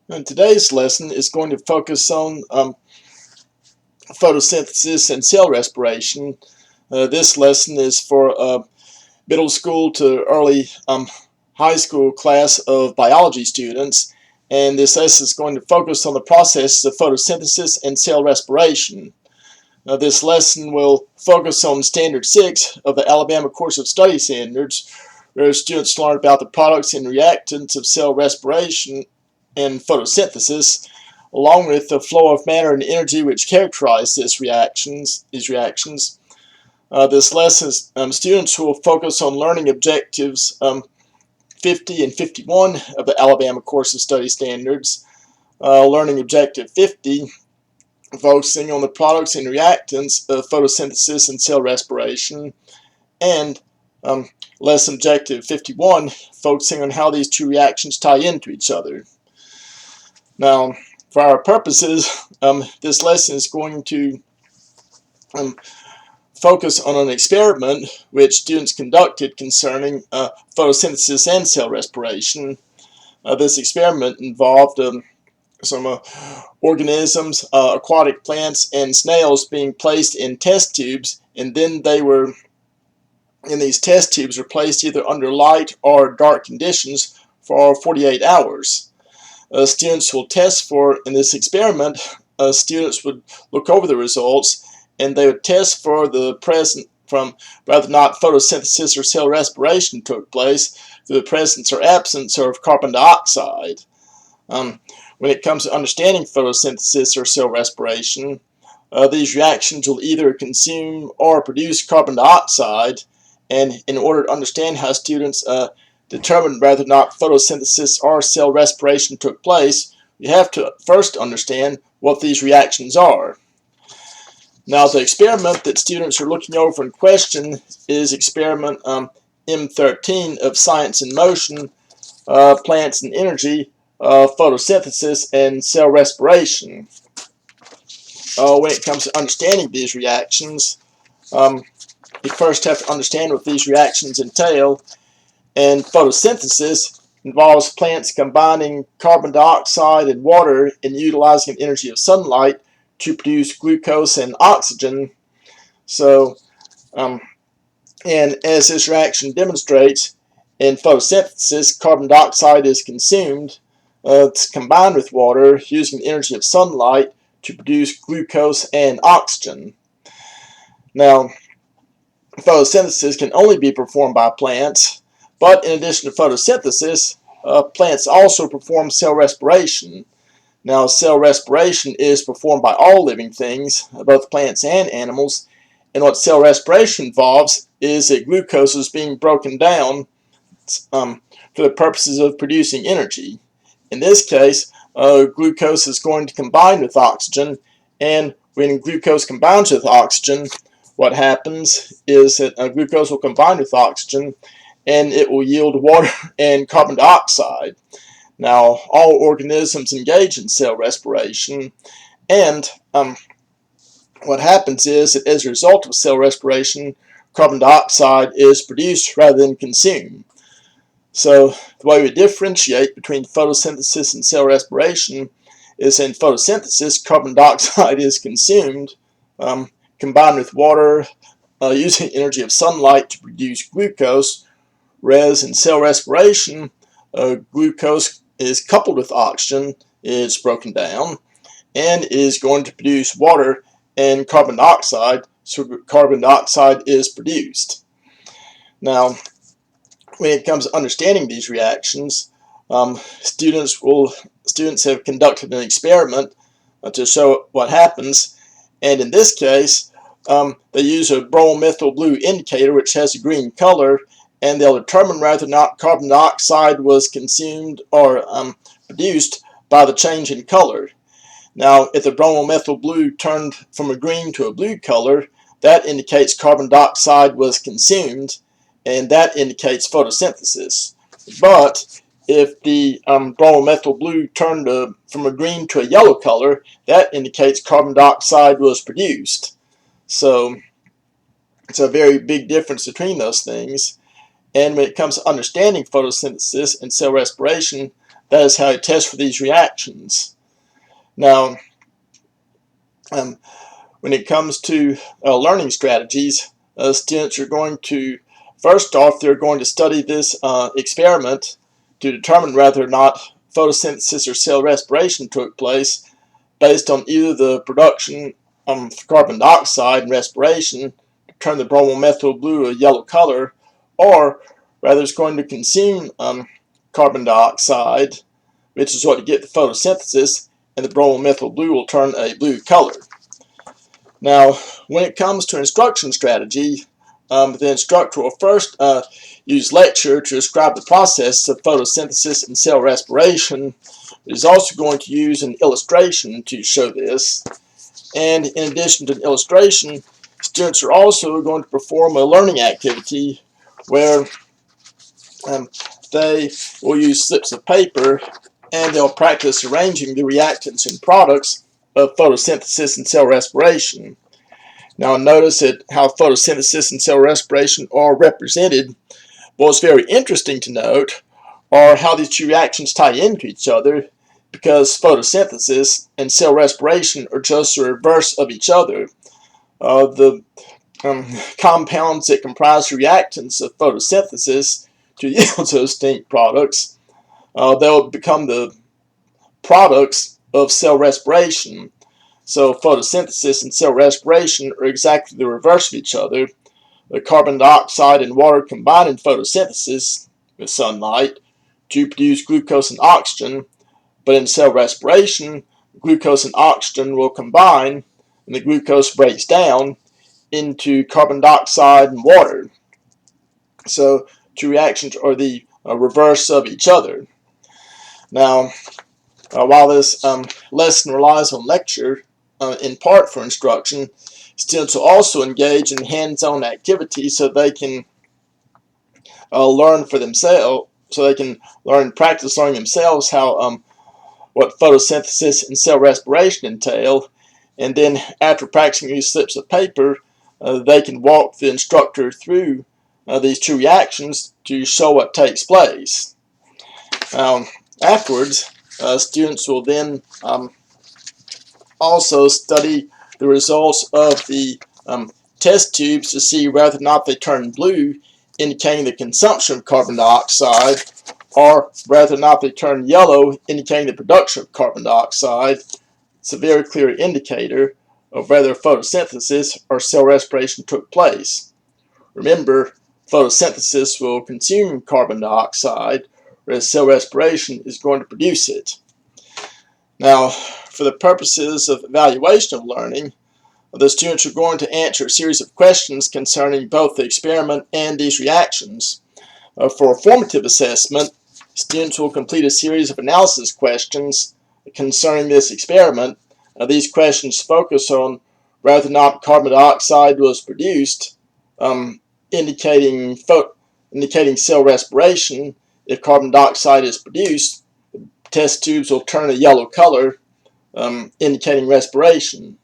And today's lesson is going to focus on photosynthesis and cell respiration. This lesson is for a middle school to early high school class of biology students, and this lesson is going to focus on the processes of photosynthesis and cell respiration. This lesson will focus on Standard 6 of the Alabama Course of Study Standards, where students learn about the products and reactants of cell respiration and photosynthesis, along with the flow of matter and energy which characterize these reactions. This lesson, students will focus on learning objectives 50 and 51 of the Alabama Course of Study Standards. Learning objective 50, focusing on the products and reactants of photosynthesis and cell respiration, and lesson objective 51, focusing on how these two reactions tie into each other. Now, for our purposes, this lesson is going to focus on an experiment which students conducted concerning photosynthesis and cell respiration. This experiment involved some organisms, aquatic plants, and snails being placed in test tubes, and then these test tubes were placed either under light or dark conditions for 48 hours. Students will test for, in this experiment, students would look over the results and they would test for the presence from whether or not photosynthesis or cell respiration took place through the presence or absence of carbon dioxide. When it comes to understanding photosynthesis or cell respiration, these reactions will either consume or produce carbon dioxide, and in order to understand how students determine whether or not photosynthesis or cell respiration took place, you have to first understand what these reactions are. Now, the experiment that students are looking over in question is experiment M13 of Science in Motion, Plants and Energy, Photosynthesis, and Cell Respiration. When it comes to understanding these reactions, you first have to understand what these reactions entail. And photosynthesis involves plants combining carbon dioxide and water and utilizing the energy of sunlight to produce glucose and oxygen. And as this reaction demonstrates, in photosynthesis, carbon dioxide is consumed. It's combined with water using the energy of sunlight to produce glucose and oxygen. Now, photosynthesis can only be performed by plants, but in addition to photosynthesis, plants also perform cell respiration. Now, cell respiration is performed by all living things, both plants and animals, and what cell respiration involves is that glucose is being broken down for the purposes of producing energy. In this case, glucose is going to combine with oxygen, and when glucose combines with oxygen, what happens is that glucose will combine with oxygen and it will yield water and carbon dioxide. Now, all organisms engage in cell respiration, and what happens is that as a result of cell respiration, carbon dioxide is produced rather than consumed. So the way we differentiate between photosynthesis and cell respiration is in photosynthesis, carbon dioxide is consumed, combined with water, using the energy of sunlight to produce glucose, whereas in cell respiration, glucose is coupled with oxygen, it's broken down, and is going to produce water and carbon dioxide, so carbon dioxide is produced. Now, when it comes to understanding these reactions, students have conducted an experiment to show what happens, and in this case, they use a bromo-methyl blue indicator which has a green color, and they'll determine whether or not carbon dioxide was consumed or produced by the change in color. Now, if the bromo-methyl blue turned from a green to a blue color, that indicates carbon dioxide was consumed, and that indicates photosynthesis. But if the bromo-methyl blue turned from a green to a yellow color, that indicates carbon dioxide was produced. So it's a very big difference between those things. And when it comes to understanding photosynthesis and cell respiration, that is how you test for these reactions. Now, when it comes to learning strategies, students are going to, first off, they're going to study this experiment to determine whether or not photosynthesis or cell respiration took place based on either the production of carbon dioxide and respiration to turn the bromo-methyl blue a yellow color, or rather it's going to consume carbon dioxide, which is what you get the photosynthesis, and the bromo-methyl blue will turn a blue color. Now, when it comes to instruction strategy, the instructor will first use lecture to describe the process of photosynthesis and cell respiration. He's also going to use an illustration to show this. And in addition to an illustration, students are also going to perform a learning activity where they will use slips of paper and they'll practice arranging the reactants and products of photosynthesis and cell respiration. Now notice that how photosynthesis and cell respiration are represented. What's very interesting to note are how these two reactions tie into each other, because photosynthesis and cell respiration are just the reverse of each other. The compounds that comprise the reactants of photosynthesis to yield those distinct products, they'll become the products of cell respiration. So photosynthesis and cell respiration are exactly the reverse of each other. The carbon dioxide and water combine in photosynthesis with sunlight to produce glucose and oxygen, but in cell respiration, glucose and oxygen will combine and the glucose breaks down into carbon dioxide and water. So two reactions are the reverse of each other. Now, while this lesson relies on lecture in part for instruction, students will also engage in hands-on activities so they can learn for themselves, so they can practice learning themselves how what photosynthesis and cell respiration entail, and then after practicing these slips of paper, they can walk the instructor through these two reactions to show what takes place. Afterwards, students will then also study the results of the test tubes to see whether or not they turn blue, indicating the consumption of carbon dioxide, or whether or not they turn yellow, indicating the production of carbon dioxide. It's a very clear indicator of whether photosynthesis or cell respiration took place. Remember, photosynthesis will consume carbon dioxide, whereas cell respiration is going to produce it. Now, for the purposes of evaluation of learning, the students are going to answer a series of questions concerning both the experiment and these reactions. For a formative assessment, students will complete a series of analysis questions concerning this experiment. These questions focus on whether or not carbon dioxide was produced, indicating cell respiration. If carbon dioxide is produced, test tubes will turn a yellow color, indicating respiration.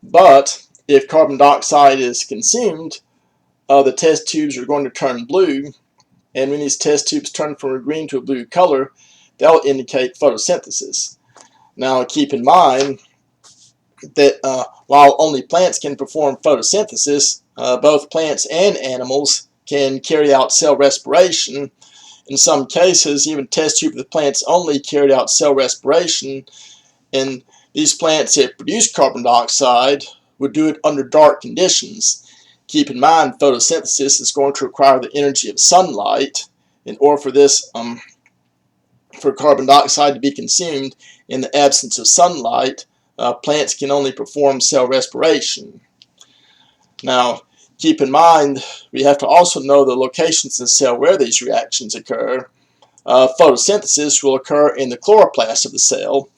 But if carbon dioxide is consumed, the test tubes are going to turn blue, and when these test tubes turn from a green to a blue color, they'll indicate photosynthesis. Now keep in mind that while only plants can perform photosynthesis, both plants and animals can carry out cell respiration. In some cases, even test tubes with plants only carried out cell respiration, and these plants that produce carbon dioxide would do it under dark conditions. Keep in mind, photosynthesis is going to require the energy of sunlight in order for this, for carbon dioxide to be consumed. In the absence of sunlight, plants can only perform cell respiration. Now, keep in mind, we have to also know the locations in the cell where these reactions occur. Photosynthesis will occur in the chloroplast of the cell.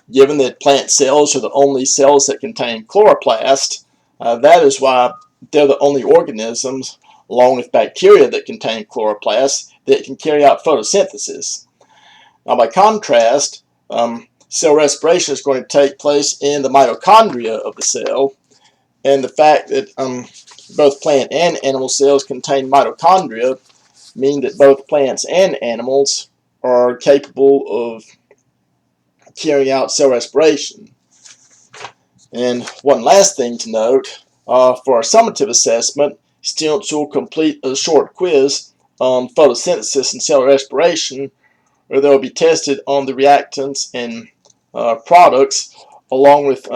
Given that plant cells are the only cells that contain chloroplast, that is why they're the only organisms, along with bacteria that contain chloroplast, that can carry out photosynthesis. Now, by contrast, cell respiration is going to take place in the mitochondria of the cell, and the fact that both plant and animal cells contain mitochondria mean that both plants and animals are capable of carrying out cell respiration. And one last thing to note, for our summative assessment, students will complete a short quiz on photosynthesis and cell respiration, where they'll be tested on the reactants and products, along with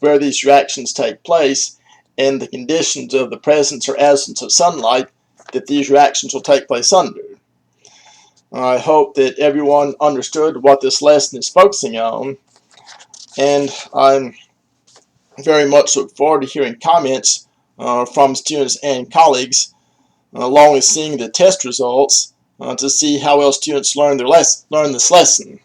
where these reactions take place and the conditions of the presence or absence of sunlight that these reactions will take place under. I hope that everyone understood what this lesson is focusing on, and I very much look forward to hearing comments from students and colleagues, along with seeing the test results to see how well students learn this lesson.